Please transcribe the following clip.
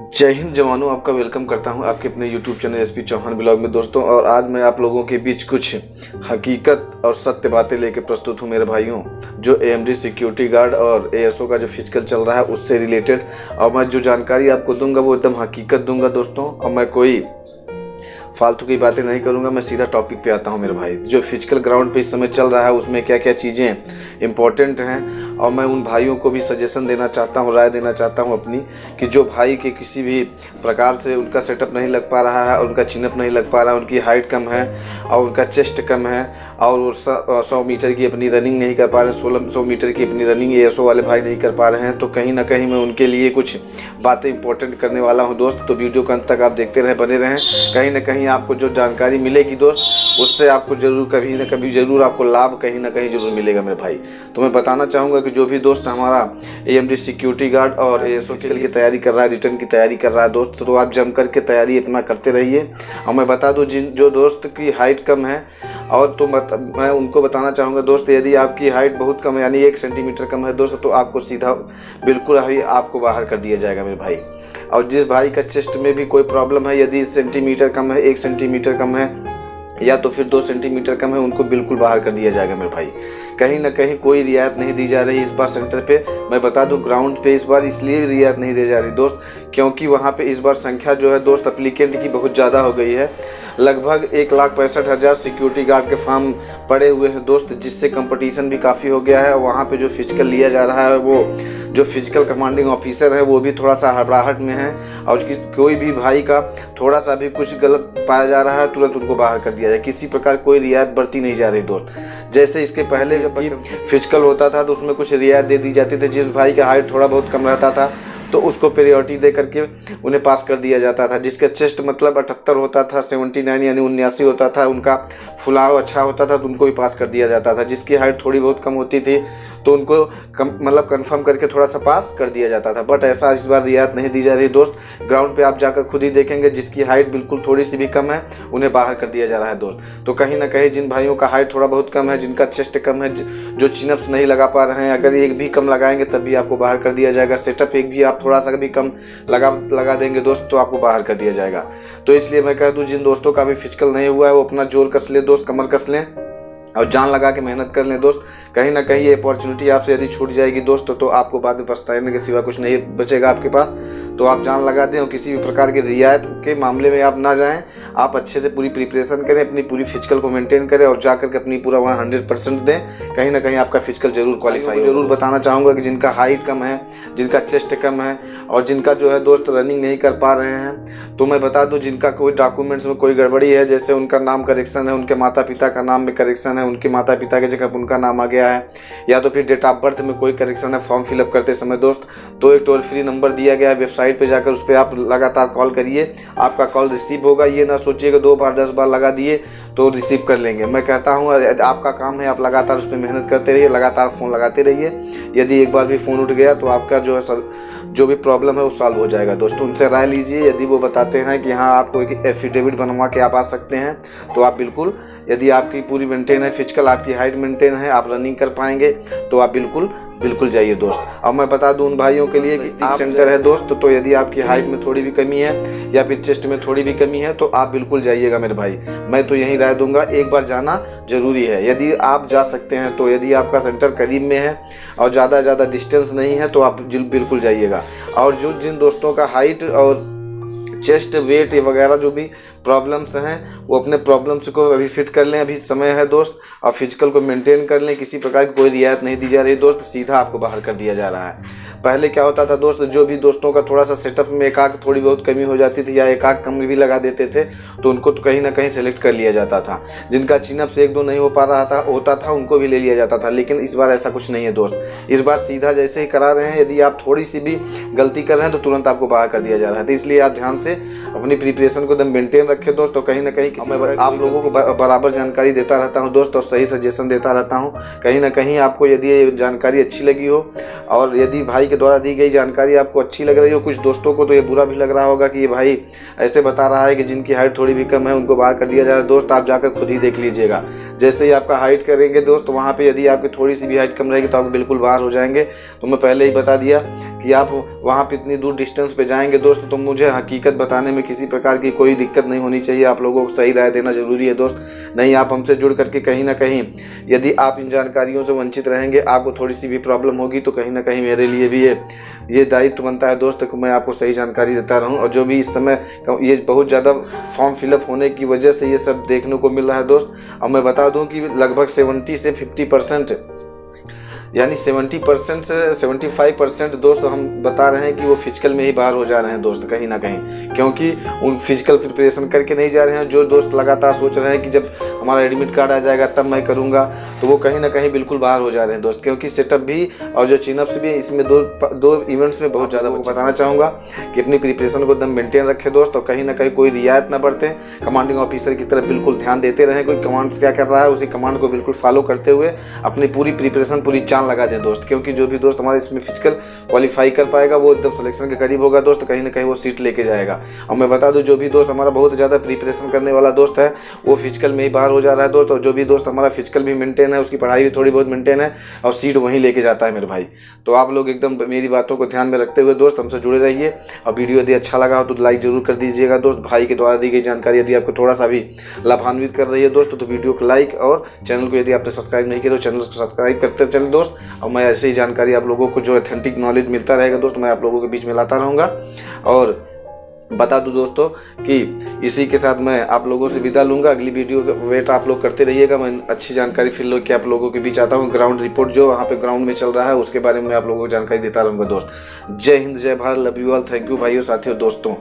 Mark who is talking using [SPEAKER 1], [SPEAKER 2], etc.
[SPEAKER 1] जय हिंद जवानों, आपका वेलकम करता हूं आपके अपने YouTube channel SP Chauhan blog में दोस्तों। और आज मैं आप लोगों के बीच कुछ हकीकत और सत्य बातें लेकर प्रस्तुत हूं मेरे भाइयों, जो AMD सिक्योरिटी गार्ड और ASO का जो फिजिकल चल रहा है उससे रिलेटेड। और मैं जो जानकारी आपको दूंगा वो एकदम हकीकत दूंगा दोस्तों, और मैं कोई फालतू की बातें नहीं करूंगा। मैं सीधा टॉपिक पे आता हूं मेरे भाई। जो फिजिकल ग्राउंड पे इस समय चल रहा है उसमें क्या क्या चीज़ें इंपॉर्टेंट हैं, और मैं उन भाइयों को भी सजेशन देना चाहता हूं, राय देना चाहता हूं अपनी, कि जो भाई के किसी भी प्रकार से उनका सेटअप नहीं लग पा रहा है और उनका चिनअप नहीं लग पा रहा है, उनकी हाइट कम है और उनका चेस्ट कम है और वो 100 मीटर की अपनी रनिंग नहीं कर पा रहे, 1600 मीटर की अपनी रनिंग ASO वाले भाई नहीं कर पा रहे हैं, तो कहीं ना कहीं मैं उनके लिए कुछ बातें इंपॉर्टेंट करने वाला हूँ दोस्त। तो वीडियो को अंत तक आप देखते रहें, बने रहें। कहीं ना कहीं आपको जो जानकारी मिलेगी दोस्त, उससे आपको जरूर कभी ना कभी जरूर आपको लाभ कहीं ना कहीं जरूर मिलेगा मेरे भाई। तो मैं बताना चाहूँगा कि जो भी दोस्त हमारा AMD सिक्योरिटी गार्ड और ASO की तैयारी कर रहा है, रिटर्न की तैयारी कर रहा है दोस्त, तो आप जम करके तैयारी अपना करते रहिए। और मैं बता दूं, जो दोस्त की हाइट कम है और तो मैं उनको बताना चाहूँगा दोस्त, यदि आपकी हाइट बहुत कम है यानी 1 सेंटीमीटर कम है दोस्त, तो आपको सीधा बिल्कुल ही आपको बाहर कर दिया जाएगा मेरे भाई। और जिस भाई का चेस्ट में भी कोई प्रॉब्लम है, यदि सेंटीमीटर कम है, 1 सेंटीमीटर कम है या तो फिर 2 सेंटीमीटर कम है, उनको बिल्कुल बाहर कर दिया जाएगा मेरे भाई। कहीं ना कहीं कोई रियायत नहीं दी जा रही इस बार सेंटर पे। मैं बता दूं, ग्राउंड पे इस बार इसलिए रियायत नहीं दी जा रही दोस्त, क्योंकि वहाँ पे इस बार संख्या जो है दोस्त एप्लीकेंट की बहुत ज़्यादा हो गई है। लगभग 1,65,000 सिक्योरिटी गार्ड के फॉर्म पड़े हुए हैं दोस्त, जिससे कंपटीशन भी काफ़ी हो गया है। वहाँ पे जो फिजिकल लिया जा रहा है, वो जो फिजिकल कमांडिंग ऑफिसर है वो भी थोड़ा सा हड़बड़ाहट में है, और कोई भी भाई का थोड़ा सा भी कुछ गलत पाया जा रहा है तुरंत उनको बाहर कर दिया जाए। किसी प्रकार कोई रियायत बरती नहीं जा रही दोस्त। जैसे इसके पहले जब फिजिकल होता था तो उसमें कुछ रियायत दे दी जाती थी। जिस भाई का हाइट थोड़ा बहुत कम रहता था तो उसको प्रायोरिटी दे करके उन्हें पास कर दिया जाता था। जिसका चेस्ट मतलब 78 होता था, 79 यानी 79 होता था, उनका फुलाव अच्छा होता था तो उनको भी पास कर दिया जाता था। जिसकी हाइट थोड़ी बहुत कम होती थी तो उनको मतलब कंफर्म करके थोड़ा सा पास कर दिया जाता था। बट ऐसा इस बार रियायत नहीं दी जा रही दोस्त। ग्राउंड पे आप जाकर खुद ही देखेंगे, जिसकी हाइट बिल्कुल थोड़ी सी भी कम है उन्हें बाहर कर दिया जा रहा है दोस्त। तो कहीं ना कहीं जिन भाइयों का हाइट थोड़ा बहुत कम है, जिनका चेस्ट कम है, जो चिनअप्स नहीं लगा पा रहे हैं, अगर एक भी कम लगाएंगे तब भी आपको बाहर कर दिया जाएगा। सेटअप एक भी आप थोड़ा सा भी कम लगा देंगे दोस्त तो आपको बाहर कर दिया जाएगा। तो इसलिए मैं कह दूं, जिन दोस्तों का भी फिजिकल नहीं हुआ है वो अपना जोर कस ले दोस्त, कमर कस लें और जान लगा के मेहनत कर लें दोस्त। कहीं ना कहीं ये अपॉर्चुनिटी आपसे यदि छूट जाएगी दोस्त तो आपको बाद में पछताने के सिवा कुछ नहीं बचेगा आपके पास। तो आप जान लगा दें और किसी भी प्रकार की रियायत के मामले में आप ना जाएं। आप अच्छे से पूरी प्रिपरेशन करें, अपनी पूरी फिजिकल को मेंटेन करें और जाकर के अपनी पूरा 100% दें। कहीं ना कहीं आपका फिजिकल जरूर क्वालिफाई। जरूर बताना चाहूँगा कि जिनका हाइट कम है, जिनका चेस्ट कम है और जिनका जो है दोस्त रनिंग नहीं कर पा रहे हैं, तो मैं बता दूं, जिनका कोई डॉक्यूमेंट्स में कोई गड़बड़ी है, जैसे उनका नाम करेक्शन है, उनके माता पिता का नाम में करेक्शन है, उनके माता पिता की जगह उनका नाम आ गया है, या तो फिर डेट ऑफ बर्थ में कोई करेक्शन है फॉर्म फिलअप करते समय दोस्त, तो एक टोल फ्री नंबर दिया गया है वेबसाइट पे जाकर उस पर आप लगातार कॉल करिए। आपका कॉल रिसीव होगा। ये ना सोचिएगा 2 बार 10 बार लगा दिए तो रिसीव कर लेंगे। मैं कहता हूँ आपका काम है, आप लगातार उस पर मेहनत करते रहिए, लगातार फ़ोन लगाते रहिए। यदि एक बार भी फ़ोन उठ गया तो आपका जो है जो भी प्रॉब्लम है वो सॉल्व हो जाएगा दोस्तों। उनसे राय लीजिए। यदि वो बताते हैं कि हाँ आप कोई एफिडेविट बनवा के आप आ सकते हैं तो आप बिल्कुल, यदि आपकी पूरी मेंटेन है फिजिकल, आपकी हाइट मेंटेन है, आप रनिंग कर पाएंगे तो आप बिल्कुल जाइए दोस्त। और मैं बता दूं उन भाइयों के लिए कि एक सेंटर है दोस्त, तो यदि आपकी हाइट में थोड़ी भी कमी है या फिर चेस्ट में थोड़ी भी कमी है तो आप बिल्कुल जाइएगा मेरे भाई। मैं तो यही राय दूंगा, एक बार जाना जरूरी है यदि आप जा सकते हैं तो। यदि आपका सेंटर करीब में है और ज़्यादा डिस्टेंस नहीं है तो आप बिल्कुल जाइएगा। और जिन दोस्तों का हाइट और चेस्ट वेट वगैरह जो भी प्रॉब्लम्स हैं वो अपने प्रॉब्लम्स को अभी फिट कर लें, अभी समय है दोस्त, और फिजिकल को मेंटेन कर लें। किसी प्रकार की कोई रियायत नहीं दी जा रही दोस्त, सीधा आपको बाहर कर दिया जा रहा है। पहले क्या होता था दोस्त, जो भी दोस्तों का थोड़ा सा सेटअप में एकाक थोड़ी बहुत कमी हो जाती थी या एकाक कम भी लगा देते थे तो उनको तो कहीं ना कहीं सेलेक्ट कर लिया जाता था। जिनका चिनअप से 1-2 नहीं हो पा रहा होता था उनको भी ले लिया जाता था। लेकिन इस बार ऐसा कुछ नहीं है दोस्त। इस बार सीधा जैसे ही करा रहे हैं, यदि आप थोड़ी सी भी गलती कर रहे हैं तो तुरंत आपको बाहर कर दिया जा रहा है। तो इसलिए आप ध्यान से अपनी प्रिपरेशन को एकदम मेंटेन रखें दोस्त। तो कहीं ना कहीं मैं आप लोगों को बराबर जानकारी देता रहता हूँ दोस्त, और सही सजेशन देता रहता हूँ। कहीं ना कहीं आपको यदि ये जानकारी अच्छी लगी हो और यदि भाई के द्वारा दी गई जानकारी आपको अच्छी लग रही हो, कुछ दोस्तों को तो ये बुरा भी लग रहा होगा कि ये भाई ऐसे बता रहा है कि जिनकी हाइट थोड़ी भी कम है उनको बाहर कर दिया जा रहा है। दोस्त आप जाकर खुद ही देख लीजिएगा, जैसे ही आपका हाइट करेंगे दोस्त वहाँ पे यदि आपकी थोड़ी सी भी हाइट कम रहेगी तो आप बिल्कुल बाहर हो जाएंगे। तो मैं पहले ही बता दिया कि आप वहाँ पे इतनी दूर डिस्टेंस पे जाएंगे दोस्त, तो मुझे हकीकत बताने में किसी प्रकार की कोई दिक्कत नहीं होनी चाहिए। आप लोगों को सही राय देना जरूरी है दोस्त, नहीं आप हमसे जुड़ करके कहीं ना कहीं यदि आप इन जानकारियों से वंचित रहेंगे, आपको थोड़ी सी भी प्रॉब्लम होगी तो कहीं ना कहीं मेरे लिए भी ये दायित्व बनता है दोस्त कि मैं आपको सही जानकारी देता रहूं। और जो भी इस समय ये बहुत ज़्यादा फॉर्म फिलअप होने की वजह से ये सब देखने को मिल रहा है दोस्त। और मैं बता दूं कि लगभग 70 से 50% यानी 70% से 75% दोस्त हम बता रहे हैं कि वो फिजिकल में ही बाहर हो जा रहे हैं दोस्त, कहीं ना कहीं, क्योंकि उन फिजिकल प्रिपरेशन करके नहीं जा रहे हैं। जो दोस्त लगातार सोच रहे हैं कि जब हमारा एडमिट कार्ड आ जाएगा तब मैं करूंगा, तो वो कहीं ना कहीं बिल्कुल बाहर हो जा रहे हैं दोस्त, क्योंकि सेटअप भी और जो चिनअप्स भी इसमें दो इवेंट्स में बहुत ज़्यादा बताना चाहूँगा कि अपनी प्रिपरेशन को एकदम मेंटेन रखें दोस्त, और कहीं ना कहीं कोई रियायत ना बरतें। कमांडिंग ऑफिसर की तरफ बिल्कुल ध्यान देते रहें, कोई कमांड्स क्या कर रहा है उसी कमांड को बिल्कुल फॉलो करते हुए अपनी पूरी प्रिपरेशन पूरी जान लगा दें दोस्त, क्योंकि जो भी दोस्त हमारे इसमें फिजिकल क्वालिफाई कर पाएगा वो एकदम सिलेक्शन के करीब होगा दोस्त, कहीं ना कहीं वो सीट लेके जाएगा। और मैं बता दूं, जो भी दोस्त हमारा बहुत ज़्यादा प्रिपरेशन करने वाला दोस्त है वो फिजिकल में ही बाहर हो जा रहा है दोस्त, और जो भी दोस्त हमारा फिजिकल भी मेंटेन है, उसकी पढ़ाई भी थोड़ी बहुत मेंटेन है और सीट वहीं लेके जाता है मेरे भाई। तो आप लोग एकदम मेरी बातों को ध्यान में रखते हुए दोस्त हमसे जुड़े रहिए, और वीडियो यदि अच्छा लगा हो तो लाइक जरूर कर दीजिएगा दोस्त। भाई के द्वारा दी गई जानकारी यदि आपको थोड़ा सा भी लाभान्वित कर रही है दोस्त तो वीडियो को लाइक, और चैनल को यदि आपने सब्सक्राइब नहीं किया तो चैनल को सब्सक्राइब करते चले दोस्त। और मैं ऐसी जानकारी आप लोगों को जो ऑथेंटिक नॉलेज मिलता रहेगा दोस्त मैं आप लोगों के बीच में लाता रहूँगा। और बता दूं दोस्तों कि इसी के साथ मैं आप लोगों से विदा लूँगा। अगली वीडियो का वेट आप लोग करते रहिएगा, मैं अच्छी जानकारी फिर लोग के आप लोगों के बीच आता हूँ। ग्राउंड रिपोर्ट जो वहाँ पे ग्राउंड में चल रहा है उसके बारे में आप लोगों को जानकारी देता रहूँगा दोस्त। जय हिंद, जय Bharat, love you all, thank you भाइयों, साथियों, दोस्तों।